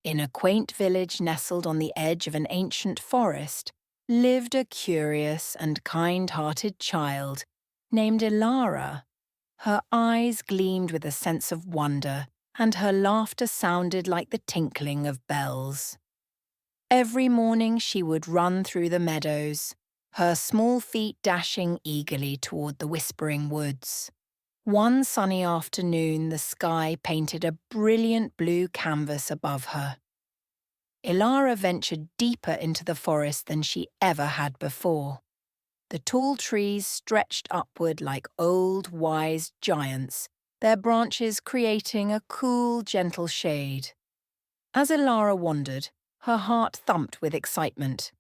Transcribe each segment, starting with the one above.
In a quaint village nestled on the edge of an ancient forest lived a curious and kind-hearted child named Elara. Her eyes gleamed with a sense of wonder, and her laughter sounded like the tinkling of bells. Every morning she would run through the meadows, her small feet dashing eagerly toward the whispering woods. One sunny afternoon, the sky painted a brilliant blue canvas above her. Elara ventured deeper into the forest than she ever had before. The tall trees stretched upward like old, wise giants, their branches creating a cool, gentle shade. As Elara wandered, her heart thumped with excitement.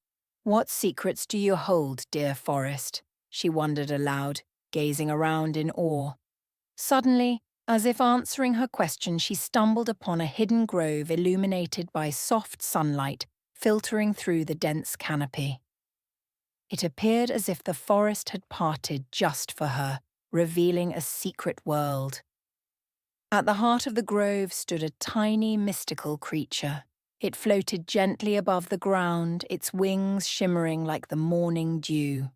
"What secrets do you hold, dear forest?" she wondered aloud, gazing around in awe. Suddenly, as if answering her question, she stumbled upon a hidden grove illuminated by soft sunlight filtering through the dense canopy. It appeared as if the forest had parted just for her, revealing a secret world. At the heart of the grove stood a tiny, mystical creature. It floated gently above the ground, its wings shimmering like the morning dew.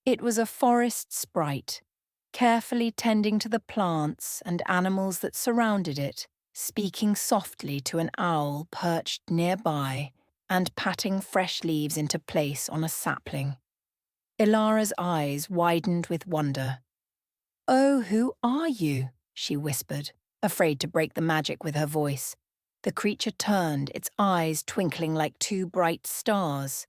It was a forest sprite, carefully tending to the plants and animals that surrounded it, speaking softly to an owl perched nearby and patting fresh leaves into place on a sapling. Elara's eyes widened with wonder. "Oh, who are you?" she whispered, afraid to break the magic with her voice. The creature turned, its eyes twinkling like two bright stars.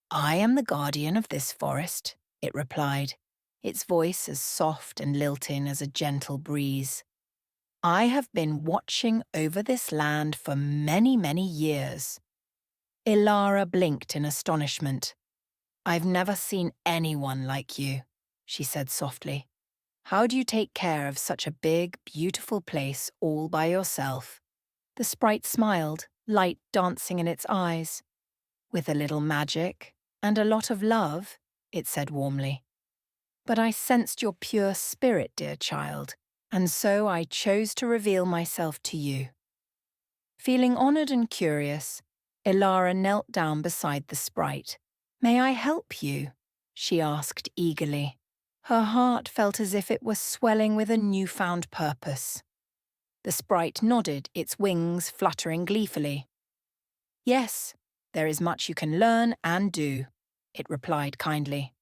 "I am the guardian of this forest," it replied, its voice as soft and lilting as a gentle breeze. "I have been watching over this land for many, many years." Elara blinked in astonishment. "I've never seen anyone like you," she said softly. "How do you take care of such a big, beautiful place all by yourself?" The sprite smiled, light dancing in its eyes. "With a little magic and a lot of love," it said warmly. "But I sensed your pure spirit, dear child, and so I chose to reveal myself to you." Feeling honored and curious, Elara knelt down beside the sprite. "May I help you?" she asked eagerly. Her heart felt as if it were swelling with a newfound purpose. The sprite nodded, its wings fluttering gleefully. "Yes, there is much you can learn and do," it replied kindly.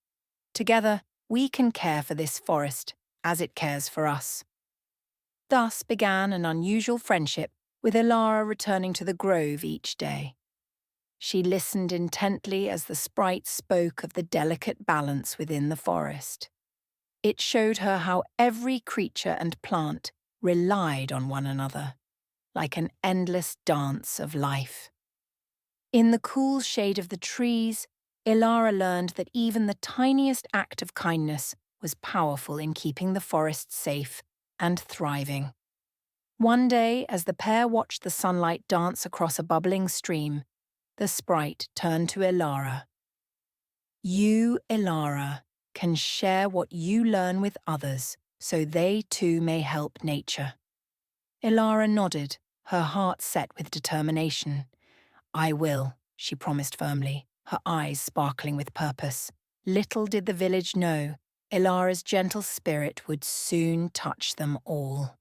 "Together, we can care for this forest as it cares for us." Thus began an unusual friendship, with Elara returning to the grove each day. She listened intently as the sprite spoke of the delicate balance within the forest. It showed her how every creature and plant relied on one another, like an endless dance of life. In the cool shade of the trees, Elara learned that even the tiniest act of kindness was powerful in keeping the forest safe and thriving. One day, as the pair watched the sunlight dance across a bubbling stream, the sprite turned to Elara. "You, Elara, can share what you learn with others, so they too may help nature." Elara nodded, her heart set with determination. "I will," she promised firmly, her eyes sparkling with purpose. Little did the village know, Elara's gentle spirit would soon touch them all.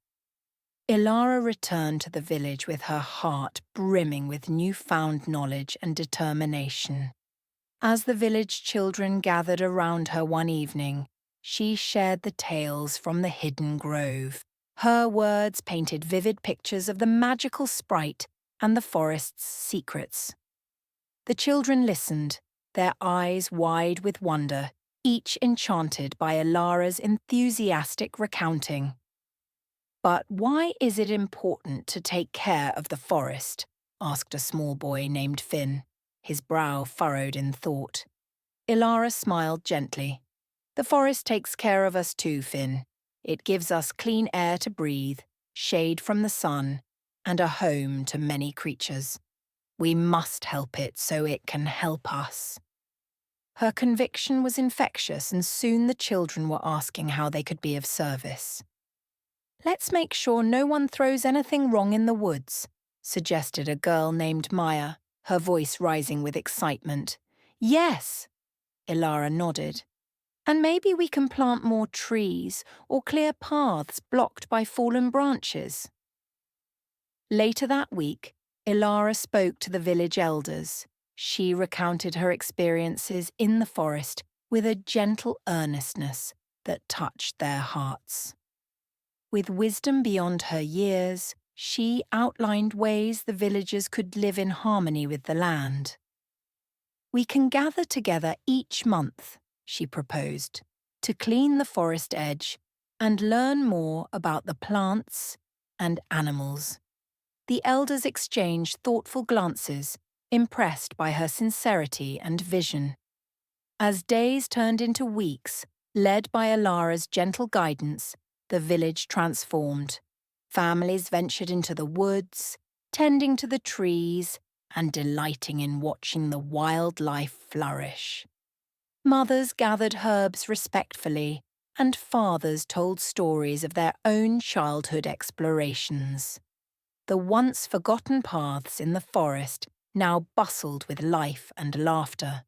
Elara returned to the village with her heart brimming with newfound knowledge and determination. As the village children gathered around her one evening, she shared the tales from the hidden grove. Her words painted vivid pictures of the magical sprite and the forest's secrets. The children listened, their eyes wide with wonder, each enchanted by Elara's enthusiastic recounting. "But why is it important to take care of the forest?" asked a small boy named Finn, his brow furrowed in thought. Elara smiled gently. "The forest takes care of us too, Finn. It gives us clean air to breathe, shade from the sun, and a home to many creatures. We must help it so it can help us." Her conviction was infectious, and soon the children were asking how they could be of service. "Let's make sure no one throws anything wrong in the woods," suggested a girl named Maya, her voice rising with excitement. Yes, Elara nodded. And maybe we can plant more trees or clear paths blocked by fallen branches. Later that week, Elara spoke to the village elders. She recounted her experiences in the forest with a gentle earnestness that touched their hearts. With wisdom beyond her years, she outlined ways the villagers could live in harmony with the land. We can gather together each month, she proposed, to clean the forest edge and learn more about the plants and animals. The elders exchanged thoughtful glances, impressed by her sincerity and vision. As days turned into weeks, led by Elara's gentle guidance, the village transformed. Families ventured into the woods, tending to the trees and delighting in watching the wildlife flourish. Mothers gathered herbs respectfully, and fathers told stories of their own childhood explorations. The once forgotten paths in the forest now bustled with life and laughter.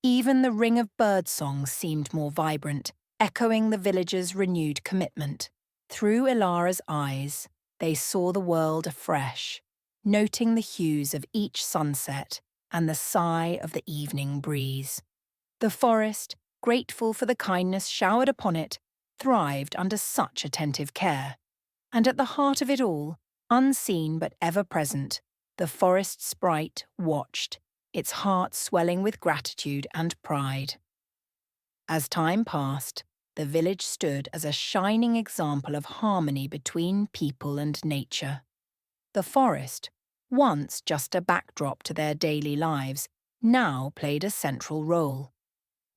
Even the ring of birdsong seemed more vibrant, echoing the villagers' renewed commitment. Through Elara's eyes, they saw the world afresh, noting the hues of each sunset and the sigh of the evening breeze. The forest, grateful for the kindness showered upon it, thrived under such attentive care. And at the heart of it all, unseen but ever present, the Forest Sprite watched, its heart swelling with gratitude and pride. As time passed, the village stood as a shining example of harmony between people and nature. The forest, once just a backdrop to their daily lives, now played a central role.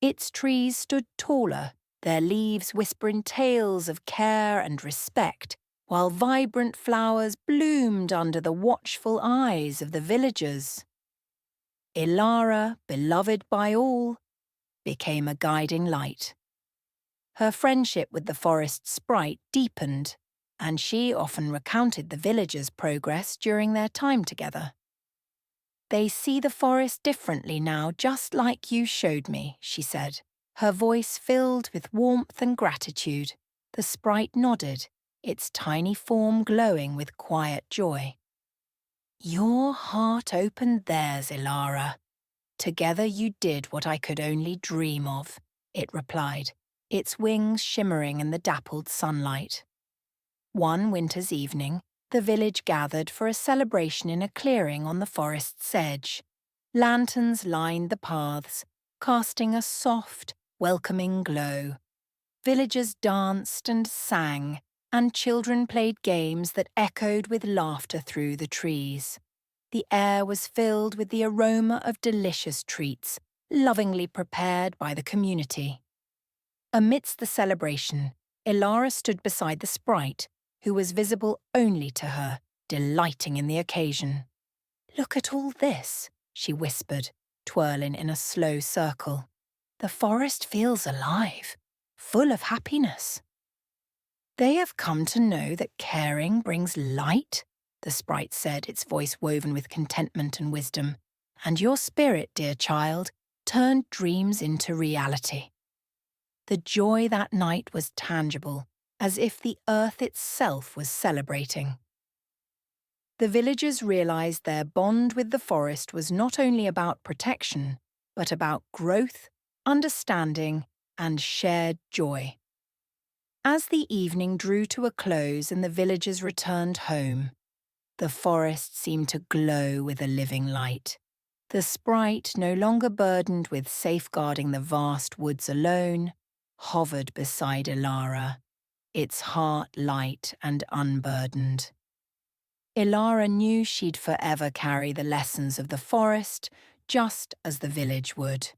Its trees stood taller, their leaves whispering tales of care and respect, while vibrant flowers bloomed under the watchful eyes of the villagers. Elara, beloved by all, became a guiding light. Her friendship with the Forest Sprite deepened, and she often recounted the villagers' progress during their time together. "They see the forest differently now, just like you showed me," she said, her voice filled with warmth and gratitude. The sprite nodded, its tiny form glowing with quiet joy. "Your heart opened theirs, Elara. Together you did what I could only dream of," it replied, its wings shimmering in the dappled sunlight. One winter's evening, the village gathered for a celebration in a clearing on the forest's edge. Lanterns lined the paths, casting a soft, welcoming glow. Villagers danced and sang, and children played games that echoed with laughter through the trees. The air was filled with the aroma of delicious treats, lovingly prepared by the community. Amidst the celebration, Elara stood beside the sprite, who was visible only to her, delighting in the occasion. "Look at all this," she whispered, twirling in a slow circle. "The forest feels alive, full of happiness." "They have come to know that caring brings light," the sprite said, its voice woven with contentment and wisdom. "And your spirit, dear child, turned dreams into reality." The joy that night was tangible, as if the earth itself was celebrating. The villagers realized their bond with the forest was not only about protection, but about growth, understanding, and shared joy. As the evening drew to a close and the villagers returned home, the forest seemed to glow with a living light. The sprite, no longer burdened with safeguarding the vast woods alone, hovered beside Elara, its heart light and unburdened. Elara knew she'd forever carry the lessons of the forest, just as the village would.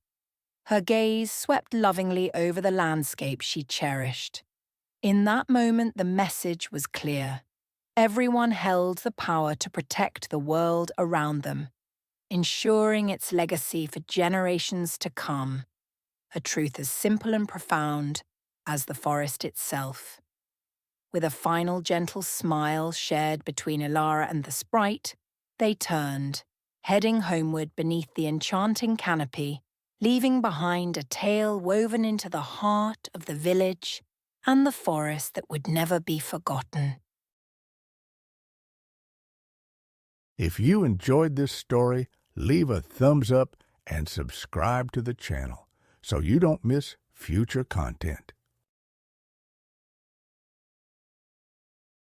Her gaze swept lovingly over the landscape she cherished. In that moment, the message was clear. Everyone held the power to protect the world around them, ensuring its legacy for generations to come. A truth as simple and profound as the forest itself. With a final gentle smile shared between Elara and the sprite, They turned, heading homeward beneath the enchanting canopy, leaving behind a tale woven into the heart of the village and the forest that would never be forgotten. If you enjoyed this story, leave a thumbs up and subscribe to the channel so you don't miss future content.